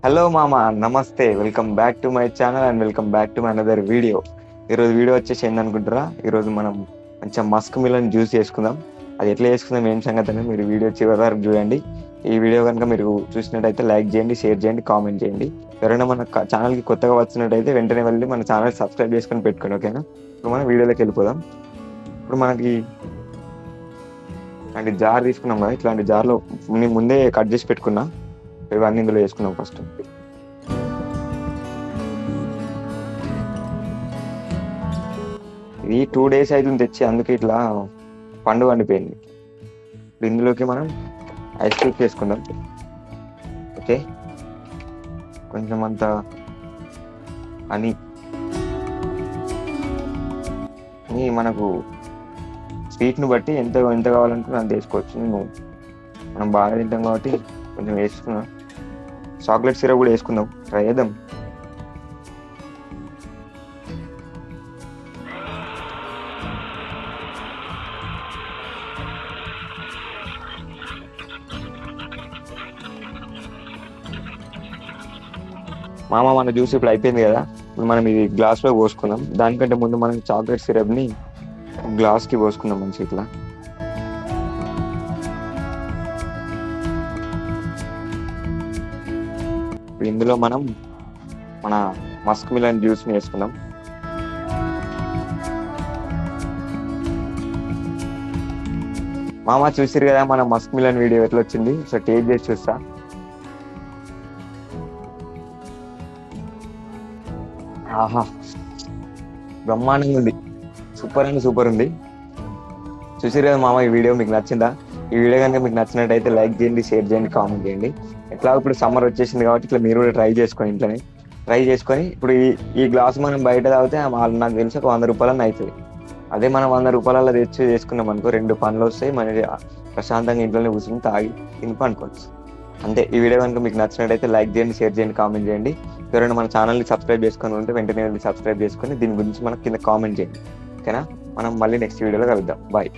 Hello మామ, నమస్తే. Welcome back to my channel and welcome back to my another video. ఈరోజు video వచ్చేసి ఏందనుకుంటారా, ఈరోజు మనం మంచిగా మస్క్ మిలన్ జ్యూస్ చేసుకుందాం. అది ఎట్లా చేసుకుందాం, ఏం సంగతి అని మీరు వీడియో చివరి వరకు చూడండి. ఈ వీడియో కనుక మీరు చూసినట్టయితే లైక్ చేయండి, షేర్ చేయండి, కామెంట్ చేయండి. ఎవరైనా మన ఛానల్కి కొత్తగా వచ్చినట్టయితే వెంటనే వెళ్ళి మన ఛానల్ సబ్స్క్రైబ్ చేసుకొని పెట్టుకోండి, ఓకేనా? ఇప్పుడు మనం వీడియోలోకి వెళ్ళిపోదాం. ఇప్పుడు మనకి ఇలాంటి జార్ తీసుకున్నాం కదా, ఇట్లాంటి జార్లో నేను ముందే కట్ చేసి పెట్టుకున్నా. ఇవన్నీ ఇందులో వేసుకున్నాం. ఫస్ట్ ఇది 2 days అవుతుంది తెచ్చి, అందుకే ఇట్లా పండు పండిపోయింది. ఇందులోకి మనం ఐస్ క్యూబ్స్ వేసుకుందాం. ఓకే, కొంచెం అంత హనీ. మనకు స్వీట్ను బట్టి ఎంత ఎంత కావాలనుకున్నా అంత వేసుకోవచ్చు. మనం బాగా తింటాం కాబట్టి కొంచెం వేసుకున్నాం. చాక్లెట్ సిరప్ కూడా వేసుకుందాం, ట్రై చేద్దాం. మామ, మన జ్యూస్ ఇప్పుడు అయిపోయింది కదా. ఇప్పుడు మనం ఇది గ్లాస్లో పోసుకుందాం. దానికంటే ముందు మనం చాక్లెట్ సిరప్ని గ్లాస్కి పోసుకుందాం మంచిగా ఇట్లా. ఇందులో మనం మన మస్క్ మిలన్ జ్యూస్ని వేసుకుందాం. మామ, చూసిరు కదా మన మస్క్ మిలన్ వీడియో ఎట్లా వచ్చింది. సో టేస్ట్ చేసి చూస్తా. ఆహా, బ్రహ్మాండంగా ఉంది. సూపర్ అండ్ సూపర్ ఉంది. చూసిరు కదా మామ, ఈ వీడియో మీకు నచ్చిందా? ఈ వీడియో కనుక మీకు నచ్చినట్టయితే లైక్ చేయండి, షేర్ చేయండి, కామెంట్ చేయండి. ఎట్లా ఇప్పుడు సమ్మర్ వచ్చేసింది కాబట్టి ఇట్లా మీరు కూడా ట్రై చేసుకొని ఇంట్లోనే ట్రై చేసుకొని. ఇప్పుడు ఈ గ్లాస్ మనం బయట తాగితే నాకు తెలిసి ఒక 100 రూపాయలన్నా అవుతుంది. అదే మనం 100 రూపాయలలో తెచ్చి చేసుకున్నాం అనుకో, 2 పనులు వస్తాయి. మన ప్రశాంతంగా ఇంట్లోనే కూర్చొని తాగి తినుకో అనుకోవచ్చు. అంతే. ఈ వీడియో కనుక మీకు నచ్చినట్టయితే లైక్ చేయండి, షేర్ చేయండి, కామెంట్ చేయండి. ఎవరైనా మన ఛానల్ని సబ్స్క్రైబ్ చేసుకొని ఉంటే వెంటనే వెళ్ళి సబ్స్క్రైబ్ చేసుకొని దీని గురించి మనకు కింద కామెంట్ చేయండి, ఓకేనా? మనం మళ్ళీ నెక్స్ట్ వీడియోలో కలుద్దాం. బాయ్.